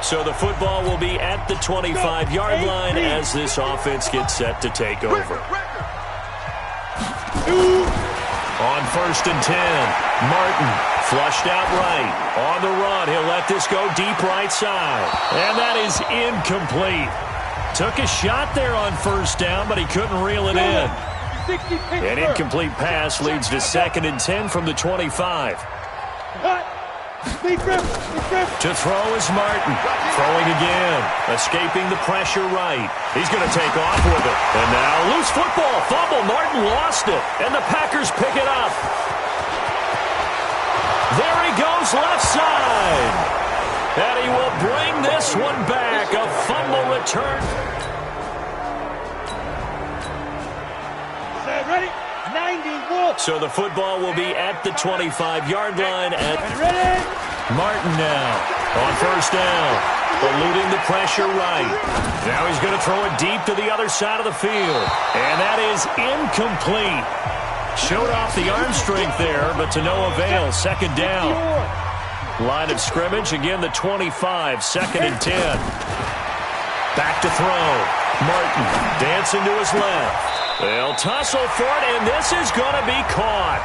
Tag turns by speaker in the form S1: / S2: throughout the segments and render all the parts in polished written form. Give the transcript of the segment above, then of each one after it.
S1: So the football will be at the 25-yard line as this offense gets set to take over. On 1st and 10, Martin flushed out right. On the run, he'll let this go deep right side. And that is incomplete. Took a shot there on 1st down, but he couldn't reel it in. An incomplete pass leads to 2nd and 10 from the 25. To throw is Martin. Throwing again. Escaping the pressure right. He's going to take off with it. And now loose football. Fumble. Martin lost it. And the Packers pick it up. There he goes left side. And he will bring this one back. A fumble return.
S2: Ready? 91.
S1: So the football will be at the 25-yard line at Martin now on 1st down. Eluding the pressure right. Now he's going to throw it deep to the other side of the field. And that is incomplete. Showed off the arm strength there, but to no avail. 2nd down. Line of scrimmage, again the 25, 2nd and 10. Back to throw. Martin dancing to his left. They'll tussle for it, and this is going to be caught.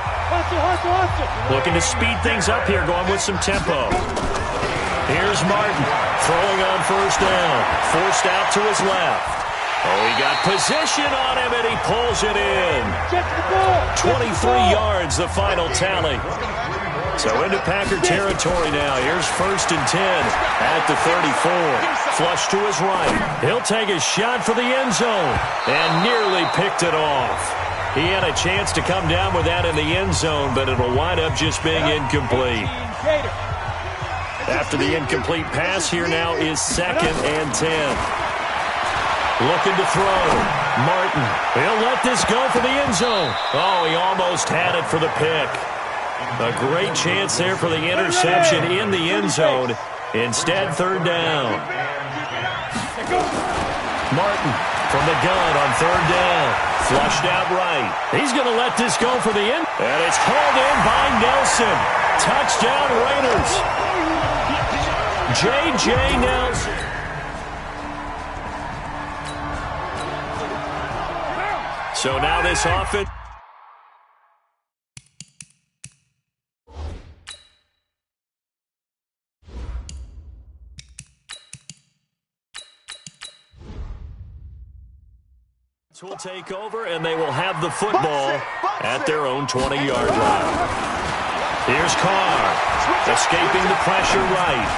S1: Looking to speed things up here, going with some tempo. Here's Martin throwing on 1st down. Forced out to his left. Oh, he got position on him, and he pulls it in. 23 yards, the final tally. So into Packer territory now. Here's 1st and 10 at the 34. Flush to his right. He'll take a shot for the end zone and nearly picked it off. He had a chance to come down with that in the end zone, but it'll wind up just being incomplete. After the incomplete pass, here now is 2nd and 10. Looking to throw. Martin. He'll let this go for the end zone. Oh, he almost had it for the pick. A great chance there for the interception in the end zone. Instead, 3rd down. Martin from the gun on 3rd down. Flushed out right. He's going to let this go for the end. And it's hauled in by Nelson. Touchdown Raiders. J.J. Nelson. So now this offense. Will take over, and they will have the football at their own 20-yard line. Here's Carr, escaping the pressure right.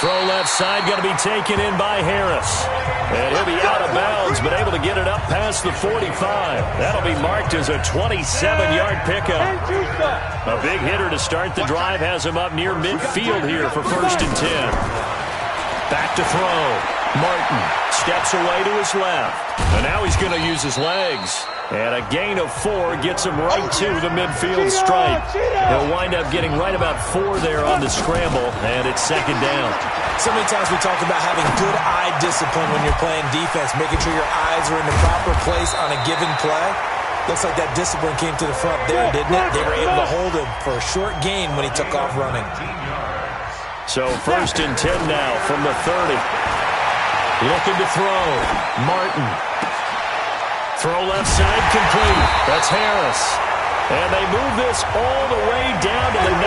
S1: Throw left side, going to be taken in by Harris. And he'll be out of bounds, but able to get it up past the 45. That'll be marked as a 27-yard pickup. A big hitter to start the drive has him up near midfield here for 1st and 10. Back to throw. Martin steps away to his left. And now he's going to use his legs. And a gain of 4 gets him right to the midfield stripe. He'll wind up getting right about 4 there on the scramble, and it's 2nd down.
S3: So many times we talk about having good eye discipline when you're playing defense, making sure your eyes are in the proper place on a given play. Looks like that discipline came to the front there, didn't it? They were able to hold him for a short gain when he took off running.
S1: So 1st and 10 now from the 30. Looking to throw. Martin. Throw left side complete. That's Harris. And they move this all the way down to the 9.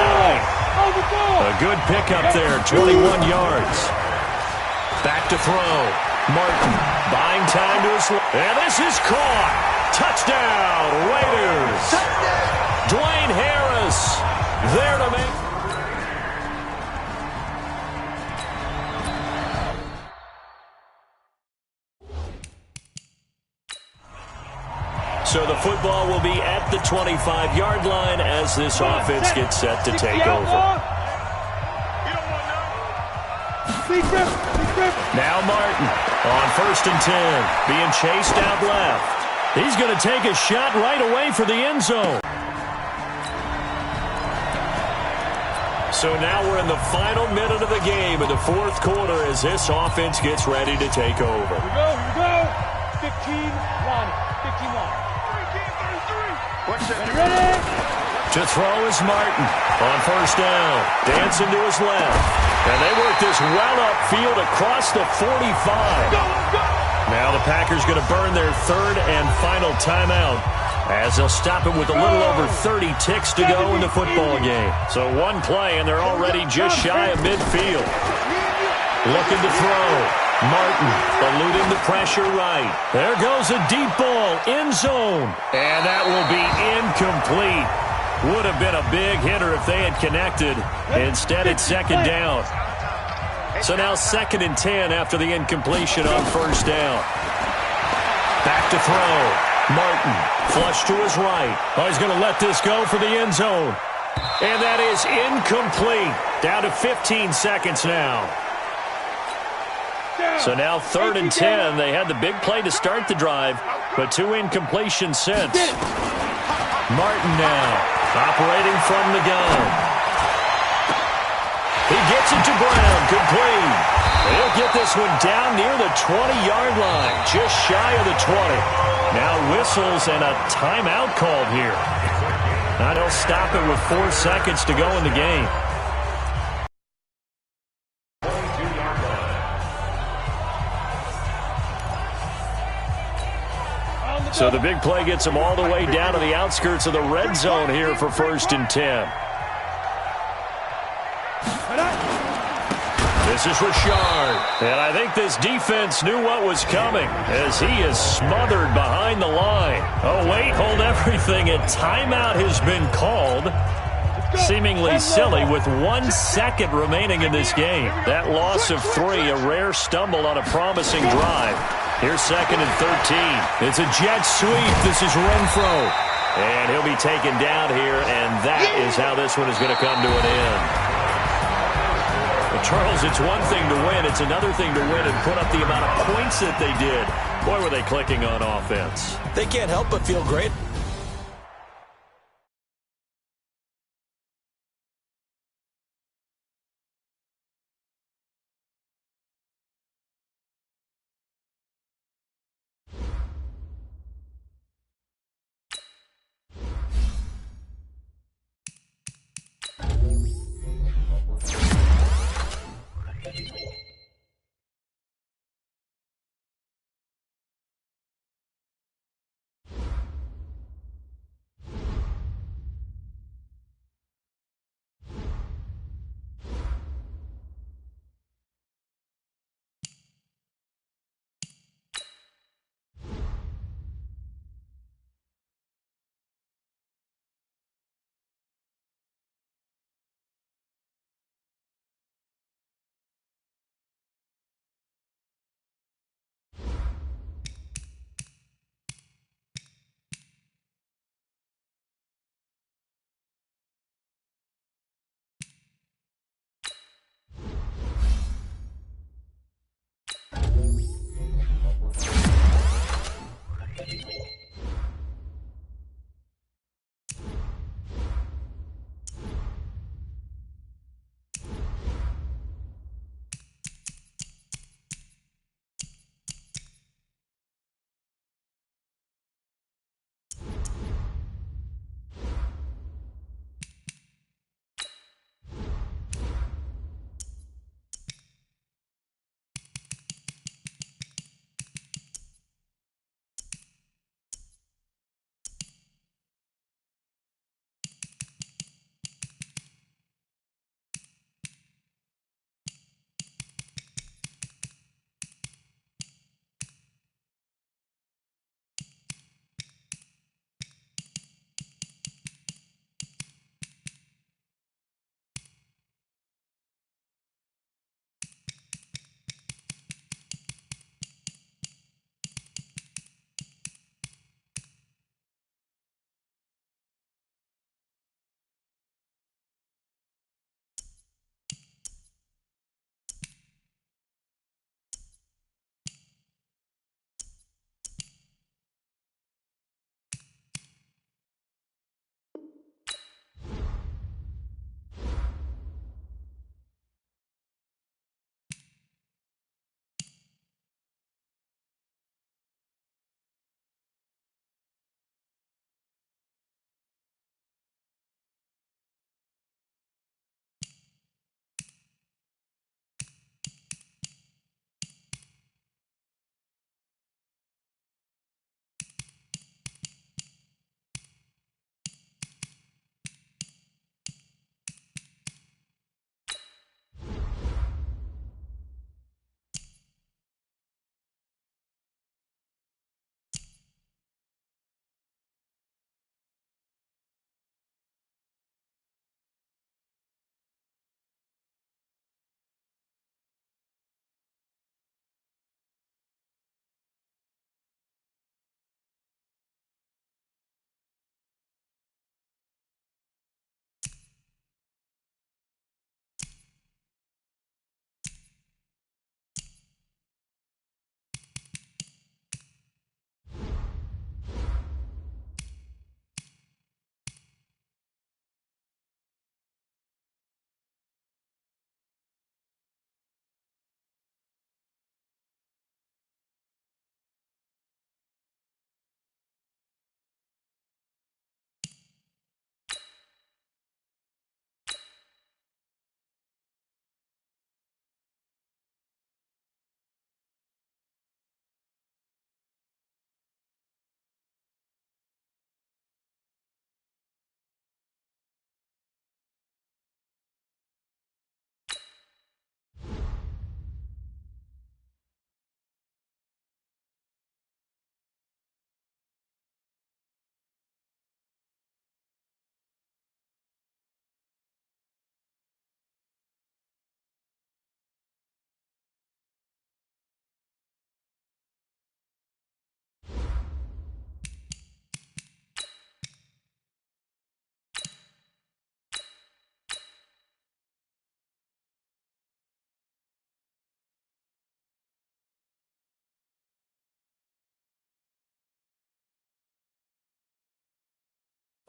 S1: A good pickup there, 21 yards. Back to throw. Martin buying time to his left. And this is caught. Touchdown, Raiders. Dwayne Harris there to make. So the football will be at the 25-yard line as this offense gets set to take over. Now Martin on 1st and 10, being chased out left. He's going to take a shot right away for the end zone. So now we're in the final minute of the game in the 4th quarter as this offense gets ready to take over.
S2: Here we go. 15-1. 15-1.
S1: To throw is Martin on 1st down. Dancing to his left. And they work this well upfield across the 45. Now the Packers going to burn their third and final timeout, as they'll stop it with a little over 30 ticks to go in the football game. So one play, and they're already just shy of midfield. Looking to throw. Martin eluding the pressure right. There goes a deep ball, end zone. And that will be incomplete. Would have been a big hitter if they had connected. Instead, it's second down. So now 2nd and 10 after the incompletion on first down. Back to throw. Martin, flush to his right. Oh, he's going to let this go for the end zone. And that is incomplete. Down to 15 seconds now. So now 3rd and 10. They had the big play to start the drive, but 2 incompletions since. Martin now, operating from the gun. He gets it to Brown, complete. He'll get this one down near the 20-yard line, just shy of the 20. Now whistles and a timeout called here. Now they'll stop it with 4 seconds to go in the game. So the big play gets them all the way down to the outskirts of the red zone here for 1st and 10. This is Richard. And I think this defense knew what was coming as he is smothered behind the line. Oh, wait, hold everything. A timeout has been called. Seemingly silly with 1 second remaining in this game. That loss of 3, a rare stumble on a promising drive. Here's 2nd and 13. It's a jet sweep. This is Renfro. And he'll be taken down here, and that is how this one is going to come to an end. Well, Charles, it's one thing to win. It's another thing to win and put up the amount of points that they did. Boy, were they clicking on offense.
S3: They can't help but feel great.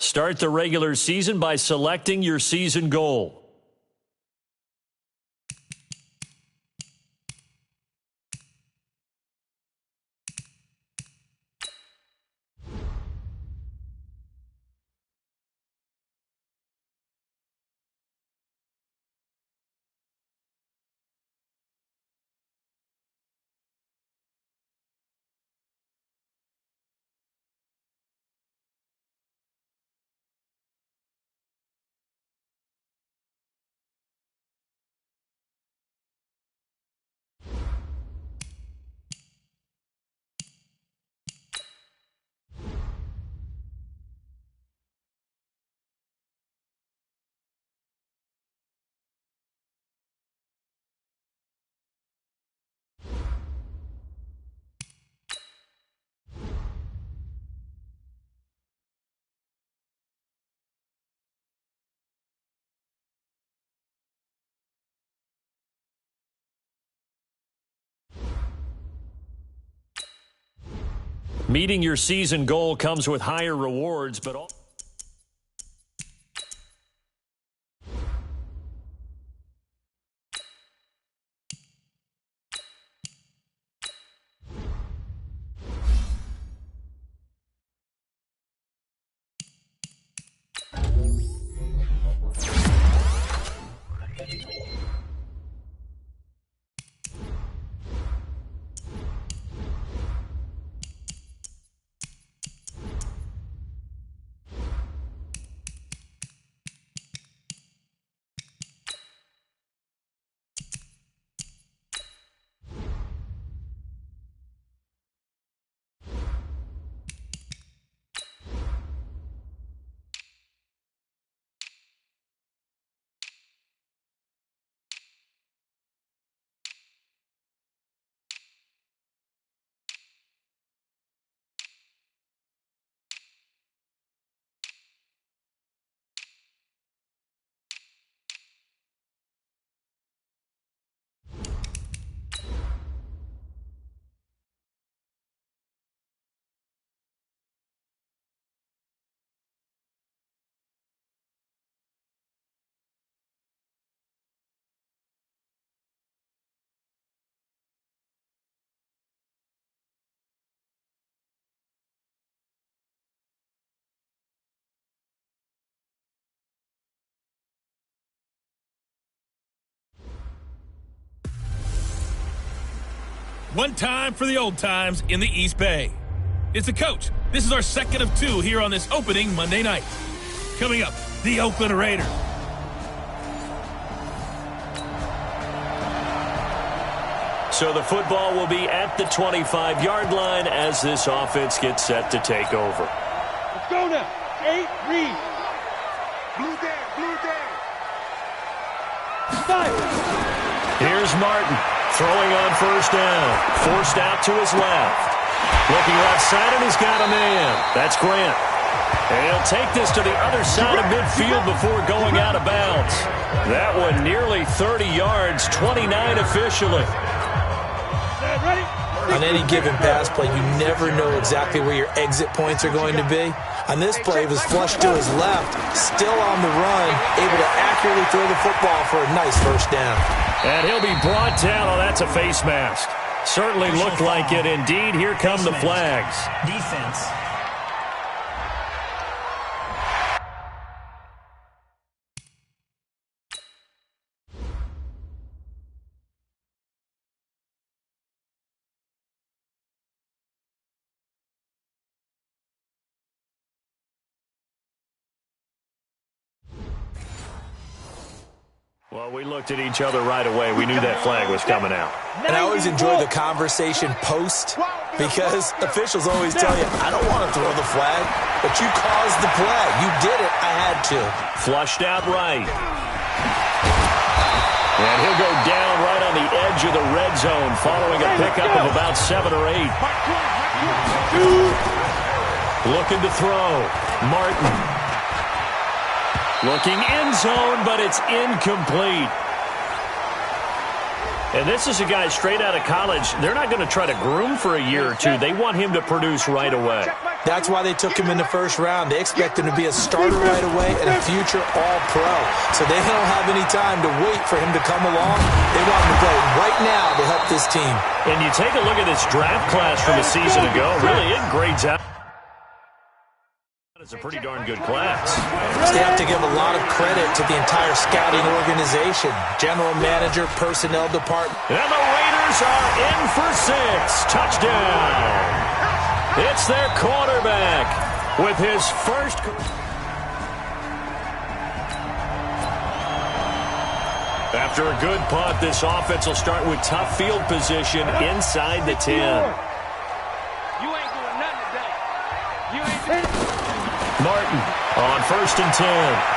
S1: Start the regular season by selecting your season goal. Meeting your season goal comes with higher rewards, but all...
S4: One time for the old times in the East Bay. It's the coach. This is our second of two here on this opening Monday night. Coming up, the Oakland Raiders.
S1: So the football will be at the 25-yard line as this offense gets set to take over.
S2: Let's go now. 8, read. Blue down, blue down. Stop.
S1: Here's Martin throwing on first down. Forced out to his left. Looking left side, and he's got a man. That's Grant. And he'll take this to the other side of midfield before going out of bounds. That one nearly 30 yards, 29 officially.
S2: Ready?
S3: On any given pass play, you never know exactly where your exit points are going to be. On this play, it was flushed to his left, still on the run, able to accurately throw the football for a nice first down.
S1: And he'll be brought down. Oh, that's a face mask. Certainly looked like it indeed. Here come the flags.
S5: Defense.
S1: Well, we looked at each other right away. We knew that flag was coming out.
S3: And I always enjoy the conversation post because officials always tell you, I don't want to throw the flag, but you caused the play. You did it. I had to.
S1: Flushed out right. And he'll go down right on the edge of the red zone following a pickup of about 7 or 8. Looking to throw. Martin. Looking end zone, but it's incomplete. And this is a guy straight out of college. They're not going to try to groom for a year or two. They want him to produce right away.
S3: That's why they took him in the first round. They expect him to be a starter right away and a future All-Pro. So they don't have any time to wait for him to come along. They want him to play right now to help this team.
S1: And you take a look at this draft class from a season ago, really it grades out. It's a pretty darn good class.
S3: They have to give a lot of credit to the entire scouting organization, general manager, personnel department.
S1: And the Raiders are in for 6. Touchdown. It's their quarterback with his first. After a good punt, this offense will start with tough field position inside the 10.
S2: You ain't doing nothing today. You ain't.
S1: Martin on 1st and 10,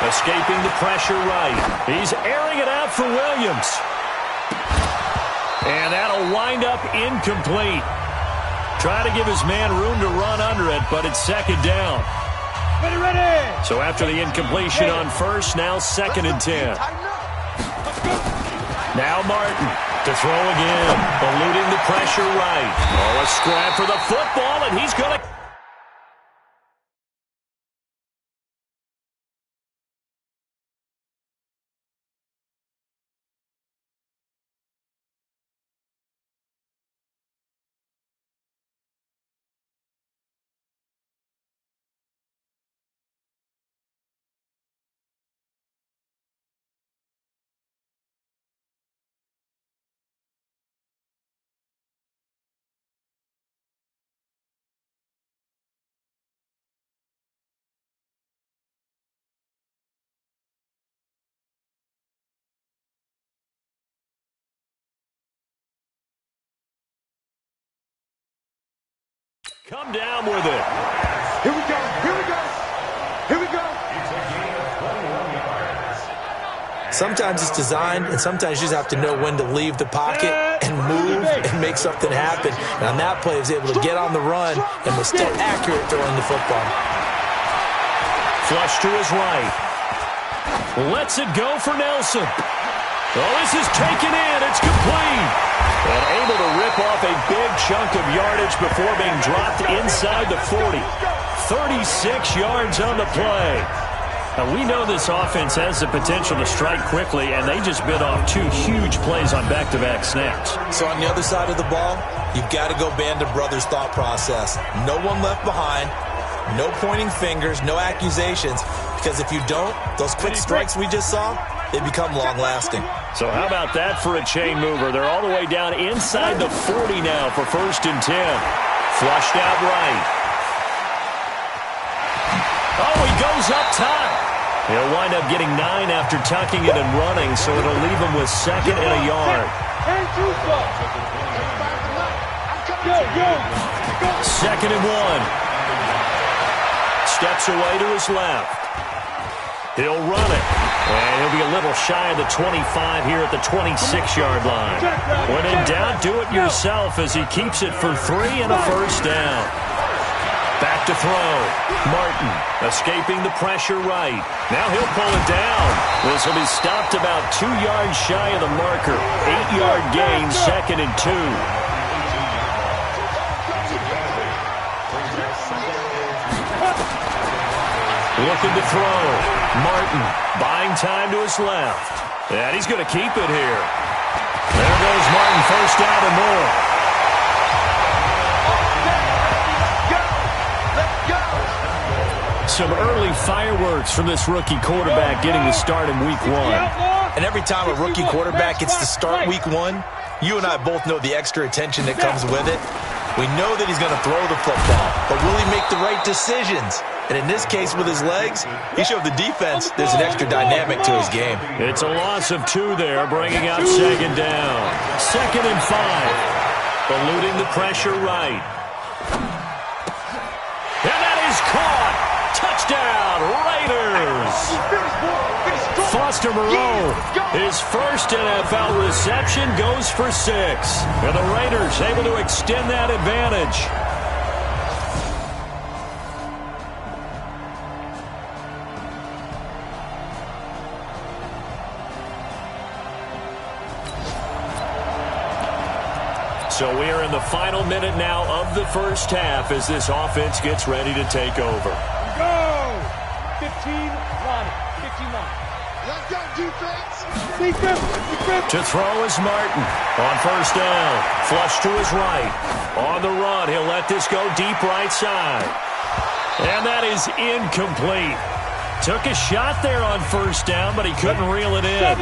S1: escaping the pressure right. He's airing it out for Williams. And that'll wind up incomplete. Try to give his man room to run under it, but it's 2nd down.
S2: Ready.
S1: So after the incompletion on 1st, now 2nd and 10. Now Martin to throw again, eluding the pressure right. Oh, a scrap for the football, and he's going to... Come down with it.
S2: Here we go. Here we go. Here we go.
S3: Sometimes it's designed, and sometimes you just have to know when to leave the pocket and move and make something happen. And on that play, he was able to get on the run and was still accurate throwing the football.
S1: Flush to his right. Lets it go for Nelson. Oh, this is taken in. It's complete. And able to rip off a big chunk of yardage before being dropped inside the 40. 36 yards on the play. Now, we know this offense has the potential to strike quickly, and they just bit off 2 huge plays on back-to-back snaps.
S3: So on the other side of the ball, you've got to go Band of Brothers thought process. No one left behind, no pointing fingers, no accusations, because if you don't, those quick strikes we just saw, they become long-lasting.
S1: So how about that for a chain mover? They're all the way down inside the 40 now for 1st and 10. Flushed out right. Oh, he goes up top. He'll wind up getting 9 after tucking it and running, so it'll leave him with 2nd and a yard. 2nd and 1. Steps away to his left. He'll run it. And he'll be a little shy of the 25 here at the 26-yard line. When in doubt, do it yourself as he keeps it for 3 and a 1st down. Back to throw. Martin escaping the pressure right. Now he'll pull it down. This will be stopped about 2 yards shy of the marker. 8-yard gain, 2nd and 2. Looking to throw. Martin buying time to his left. And he's going to keep it here. There goes Martin, 1st down and more. Some early fireworks from this rookie quarterback getting the start in week 1.
S3: And every time a rookie quarterback gets to start week 1, you and I both know the extra attention that comes with it. We know that he's going to throw the football, but will he make the right decisions? And in this case, with his legs, he showed the defense there's an extra dynamic to his game.
S1: It's a loss of 2 there, bringing out 2nd down. 2nd and 5. Eluding the pressure right. And that is caught. Touchdown, Raiders. Foster Moreau, his first NFL reception, goes for 6. And the Raiders able to extend that advantage. So we are in the final minute now of the first half as this offense gets ready to take over.
S2: Go! 15-1. 15-1. Let's go, defense! Defense!
S1: To throw is Martin. On first down. Flush to his right. On the run, he'll let this go deep right side. And that is incomplete. Took a shot there on first down, but he couldn't reel it in.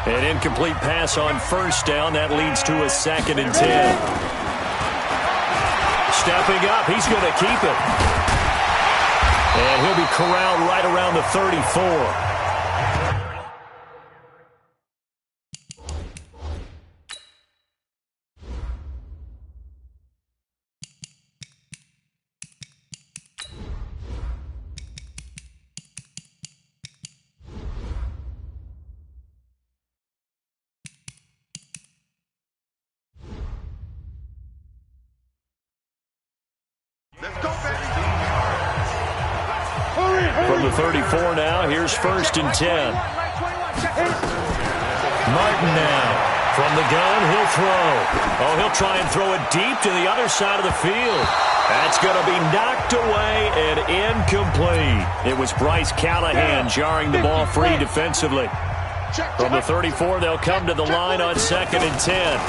S1: An incomplete pass on first down. That leads to a 2nd and 10. Stepping up, he's going to keep it. And he'll be corralled right around the 34. From the 34 now, here's 1st and 10. Martin now. From the gun, he'll throw. Oh, he'll try and throw it deep to the other side of the field. That's going to be knocked away and incomplete. It was Bryce Callahan jarring the ball free defensively. From the 34, they'll come to the line on 2nd and 10.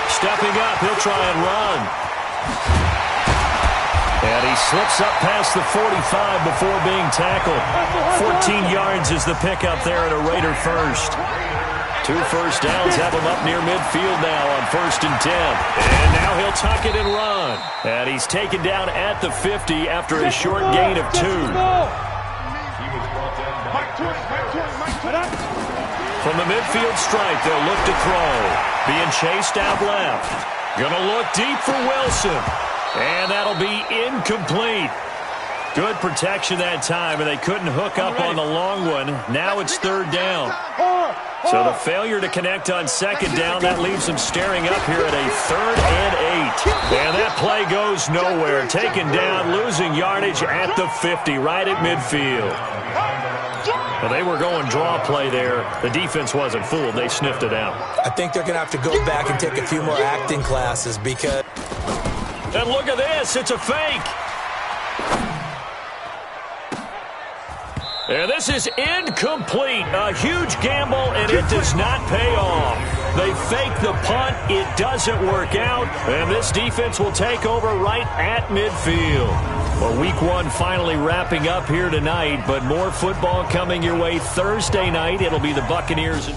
S1: Stepping up, he'll try and run. And he slips up past the 45 before being tackled. 14 yards is the pickup there at a Raider first. 2 first downs have him up near midfield now on 1st and 10. And now he'll tuck it and run. And he's taken down at the 50 after a short gain of 2. From the midfield stripe, they'll look to throw. Being chased out left. Gonna look deep for Wilson. And that'll be incomplete. Good protection that time, and they couldn't hook up on the long one. Now it's 3rd down. So the failure to connect on 2nd down, that leaves them staring up here at a 3rd and 8. And that play goes nowhere. Taken down, losing yardage at the 50, right at midfield. Well, they were going draw play there. The defense wasn't fooled. They sniffed it out.
S3: I think they're going to have to go back and take a few more acting classes because...
S1: And look at this. It's a fake. And this is incomplete. A huge gamble, and it does not pay off. They fake the punt. It doesn't work out. And this defense will take over right at midfield. Well, week 1 finally wrapping up here tonight, but more football coming your way Thursday night. It'll be the Buccaneers.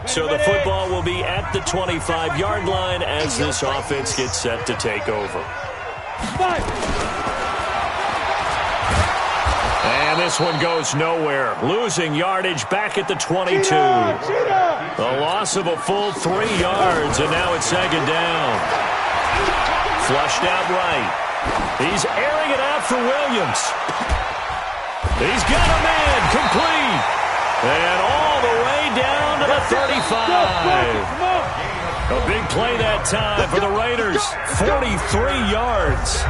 S1: So the football will be at the 25-yard line as this offense gets set to take over. And this one goes nowhere. Losing yardage back at the 22. A loss of a full 3 yards, and now it's 2nd down. Flushed out right. He's airing it out for Williams. He's got a man complete. And all the way down to the 35. A big play that time for the Raiders. 43 yards.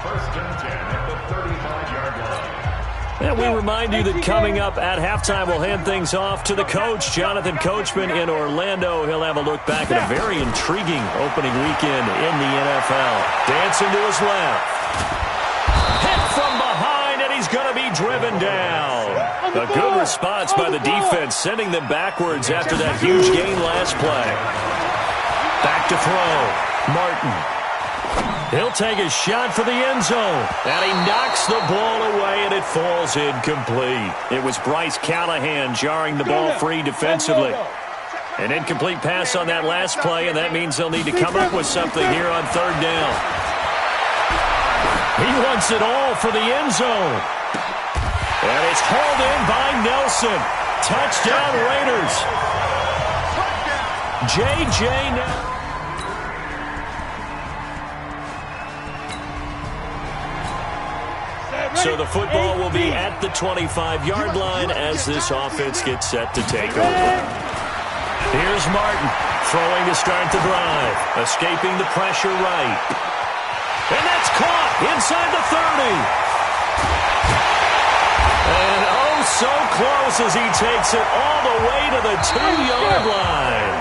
S5: First and 10 at the 35-yard line.
S1: And we remind you that coming up at halftime, we'll hand things off to the coach, Jonathan Coachman in Orlando. He'll have a look back at a very intriguing opening weekend in the NFL. Dancing to his left. Hit from behind, and he's going to be driven down. A good response by the defense, sending them backwards after that huge gain last play. Back to throw. Martin. He'll take a shot for the end zone. And he knocks the ball away, and it falls incomplete. It was Bryce Callahan jarring the ball free defensively. An incomplete pass on that last play, and that means they'll need to come up with something here on 3rd down. He wants it all for the end zone. And it's hauled in by Nelson. Touchdown Raiders. J.J. So the football will be at the 25-yard line as this offense gets set to take over. Here's Martin throwing to start the drive. Escaping the pressure right. And that's caught inside the 30. And close as he takes it all the way to the 2-yard line.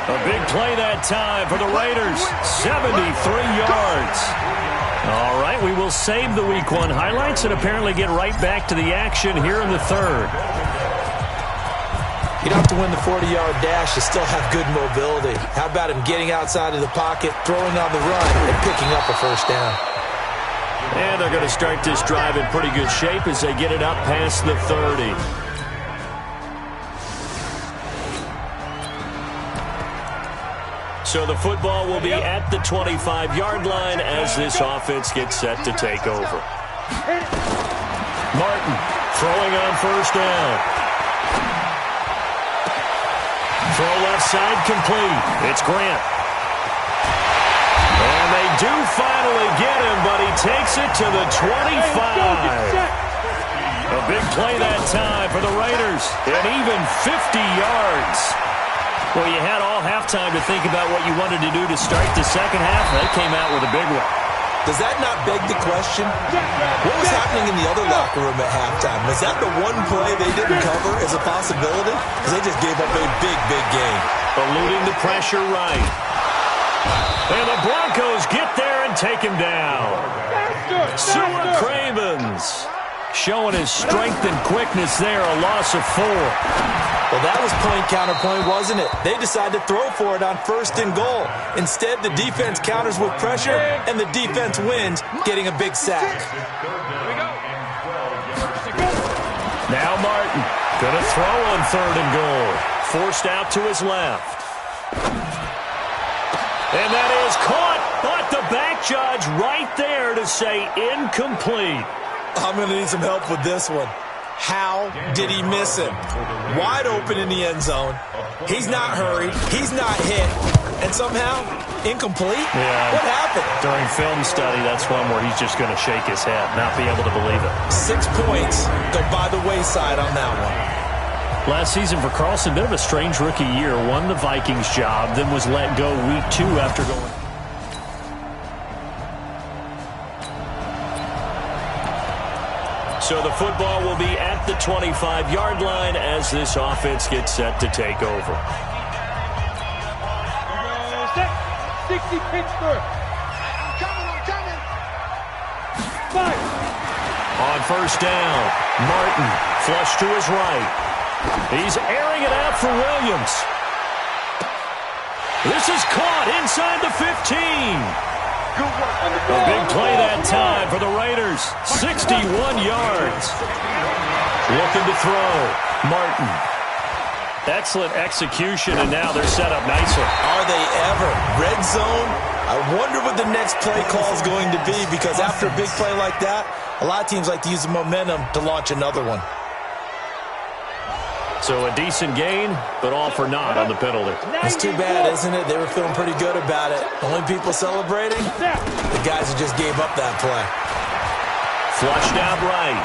S1: A big play that time for the Raiders, 73 yards. All right, we will save the Week 1 highlights and apparently get right back to the action here in the third.
S3: You don't have to win the 40-yard dash to still have good mobility. How about him getting outside of the pocket, throwing on the run, and picking up a first down?
S1: And they're going to start this drive in pretty good shape as they get it up past the 30. So the football will be at the 25-yard line as this offense gets set to take over. Martin throwing on first down. Throw left side complete. It's Grant. And they do finally get him, but he takes it to the 25. A big play that time for the Raiders. And even 50 yards. Well, you had all halftime to think about what you wanted to do to start the second half. They came out with a big one.
S3: Does that not beg the question? What was happening in the other locker room at halftime? Was that the one play they didn't cover as a possibility? Because they just gave up a big, big game.
S1: Eluding the pressure right. And the Broncos get there and take him down. Sua Cravens showing his strength and quickness there, a loss of 4.
S3: Well, that was point counterpoint, wasn't it? They decided to throw for it on first and goal. Instead, the defense counters with pressure, and the defense wins, getting a big sack.
S1: Now Martin going to throw on third and goal. Forced out to his left. And that is caught, but the back judge right there to say incomplete.
S3: I'm going to need some help with this one. How did he miss him? Wide open in the end zone. He's not hurried. He's not hit. And somehow, incomplete?
S1: Yeah.
S3: What happened?
S1: During film study, that's one where he's just going to shake his head, not be able to believe it.
S3: 6 points go by the wayside on that one.
S1: Last season for Carlson, bit of a strange rookie year. Won the Vikings job, then was let go week 2 after going. So the football will be at the 25-yard line as this offense gets set to take over.
S2: 60 Pittsburgh. I'm coming. 5.
S1: On first down, Martin flush to his right. He's airing it out for Williams. This is caught inside the 15. A big play that time for the Raiders. 61 yards. Looking to throw. Martin. Excellent execution, and now they're set up nicely.
S3: Are they ever? Red zone? I wonder what the next play call is going to be, because after a big play like that, a lot of teams like to use the momentum to launch another one.
S1: So a decent gain, but all for naught on the penalty.
S3: It's too bad, isn't it? They were feeling pretty good about it. Only people celebrating? The guys who just gave up that play.
S1: Flushed out right.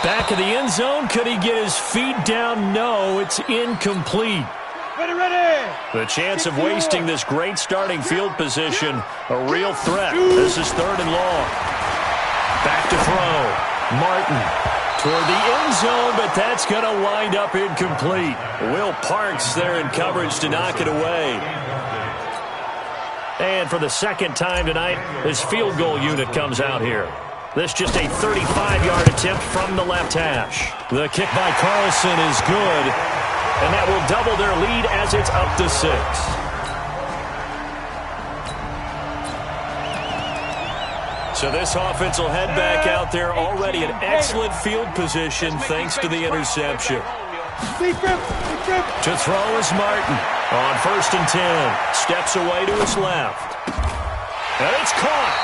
S1: Back of the end zone. Could he get his feet down? No, it's incomplete.
S2: Ready.
S1: The chance of wasting this great starting field position, a real threat. This is third and long. Back to throw. Martin. Toward the end zone, but that's going to wind up incomplete. Will Parks there in coverage to knock it away. And for the second time tonight, his field goal unit comes out here. This just a 35-yard attempt from the left hash. The kick by Carlson is good, and that will double their lead as it's up to 6. So this offense will head back out there already in excellent field position thanks to the interception. To throw is Martin on first and 10. Steps away to his left. And it's caught.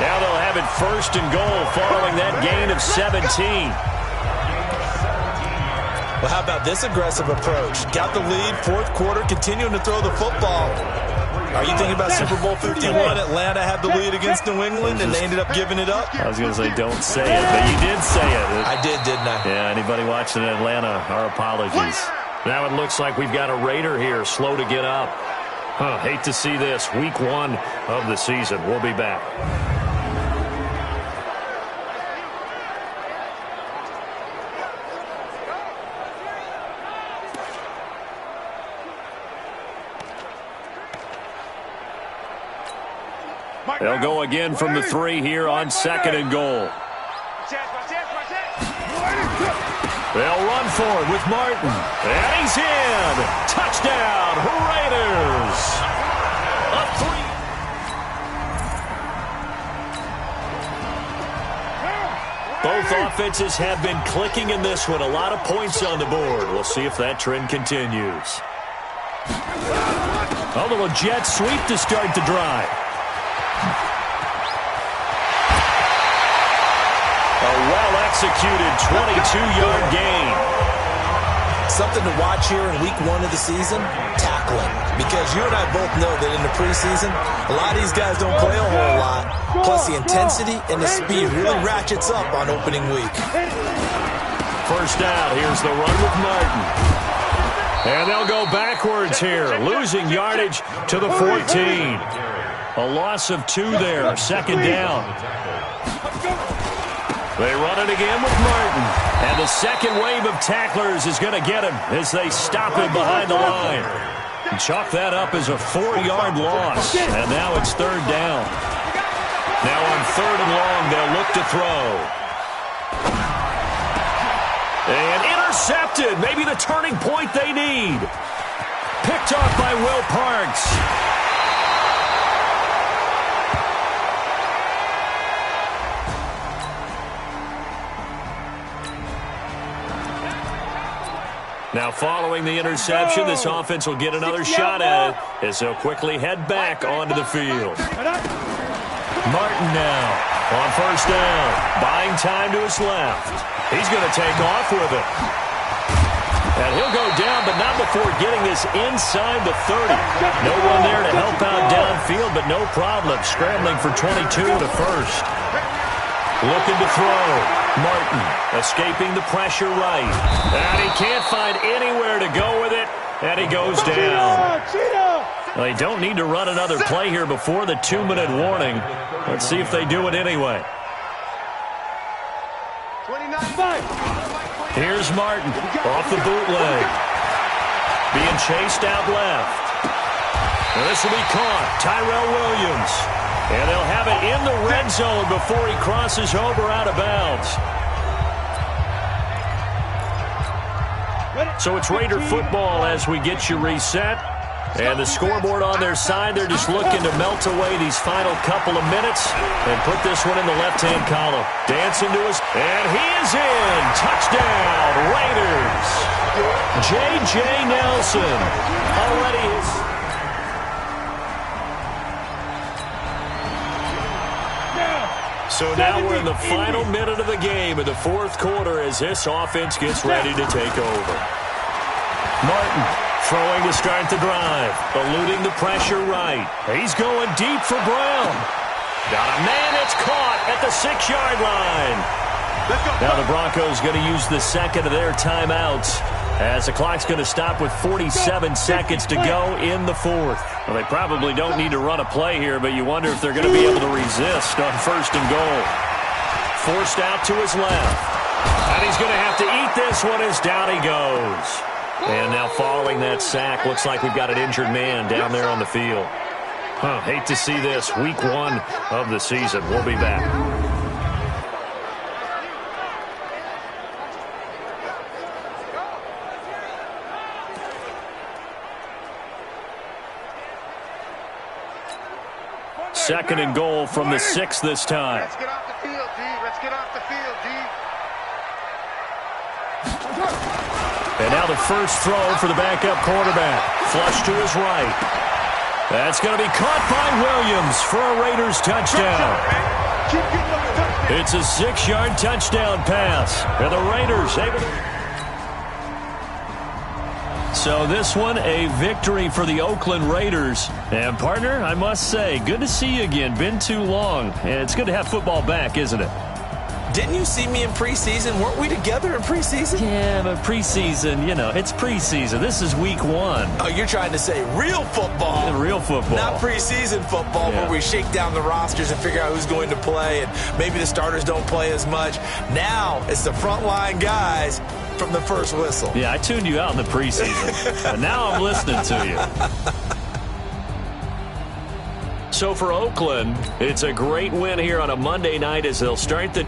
S1: Now they'll have it first and goal following that gain of 17.
S3: Well, how about this aggressive approach? Got the lead, fourth quarter, continuing to throw the football. Are you thinking about Super Bowl 51? Atlanta had the lead against New England, and they ended up giving it up?
S1: I was going to say don't say it, but you did say it.
S3: I did, didn't I?
S1: Yeah, anybody watching in Atlanta, our apologies. Now it looks like we've got a Raider here, slow to get up. Hate to see this. Week 1 of the season. We'll be back. They'll go again from the 3 here on 2nd and goal. They'll run for it with Martin. And he's in. Touchdown, Raiders. A 3. Both offenses have been clicking in this one. A lot of points on the board. We'll see if that trend continues. A little jet sweep to start the drive. A well-executed 22-yard gain.
S3: Something to watch here in week 1 of the season, tackling. Because you and I both know that in the preseason, a lot of these guys don't play a whole lot. Plus the intensity and the speed really ratchets up on opening week.
S1: First down, here's the run with Martin. And they'll go backwards here, losing yardage to the 14. A loss of 2 there, 2nd down. They run it again with Martin. And the second wave of tacklers is going to get him as they stop him behind the line. And chalk that up as a 4-yard loss. And now it's 3rd down. Now on 3rd and long, they'll look to throw. And intercepted. Maybe the turning point they need. Picked off by Will Parks. Now following the interception, this offense will get another shot at it as they'll quickly head back onto the field. Martin now on 1st down, buying time to his left. He's going to take off with it. And he'll go down, but not before getting this inside the 30. No one there to help out downfield, but no problem. Scrambling for 22 to first. Looking to throw. Martin escaping the pressure right. And he can't find anywhere to go with it. And he goes down. Well, they don't need to run another play here before the 2-minute warning. Let's see if they do it anyway. Here's Martin off the bootleg. Being chased out left. And this will be caught. Tyrell Williams. And they'll have it in the red zone before he crosses over out of bounds. So it's Raider football as we get you reset. And the scoreboard on their side, they're just looking to melt away these final couple of minutes and put this one in the left-hand column. Dancing to his, and he is in. Touchdown, Raiders. J.J. Nelson already is. So now we're in the final minute of the game in the 4th quarter as this offense gets ready to take over. Martin throwing to start the drive, eluding the pressure right. He's going deep for Brown. Got a man that's caught at the 6-yard line. Now the Broncos going to use the second of their timeouts as the clock's going to stop with 47 seconds to go in the 4th. Well, they probably don't need to run a play here, but you wonder if they're going to be able to resist on 1st and goal. Forced out to his left. And he's going to have to eat this one as down he goes. And now following that sack, looks like we've got an injured man down there on the field. Hate to see this. Week 1 of the season. We'll be back. Second and goal from the 6 this time.
S2: Let's get off the field, D. Let's get off the field, D.
S1: And now the first throw for the backup quarterback. Flush to his right. That's going to be caught by Williams for a Raiders touchdown. It's a 6-yard touchdown pass. And the Raiders able to... So this one, a victory for the Oakland Raiders. And, partner, I must say, good to see you again. Been too long. And it's good to have football back, isn't it?
S3: Didn't you see me in preseason? Weren't we together in preseason?
S1: Yeah, but preseason, you know, it's preseason. This is week 1.
S3: Oh, you're trying to say real football.
S1: Real football.
S3: Not preseason football, where we shake down the rosters and figure out who's going to play, and maybe the starters don't play as much. Now it's the frontline guys from the first whistle.
S1: Yeah, I tuned you out in the preseason, and now I'm listening to you. So for Oakland, it's a great win here on a Monday night as they'll start the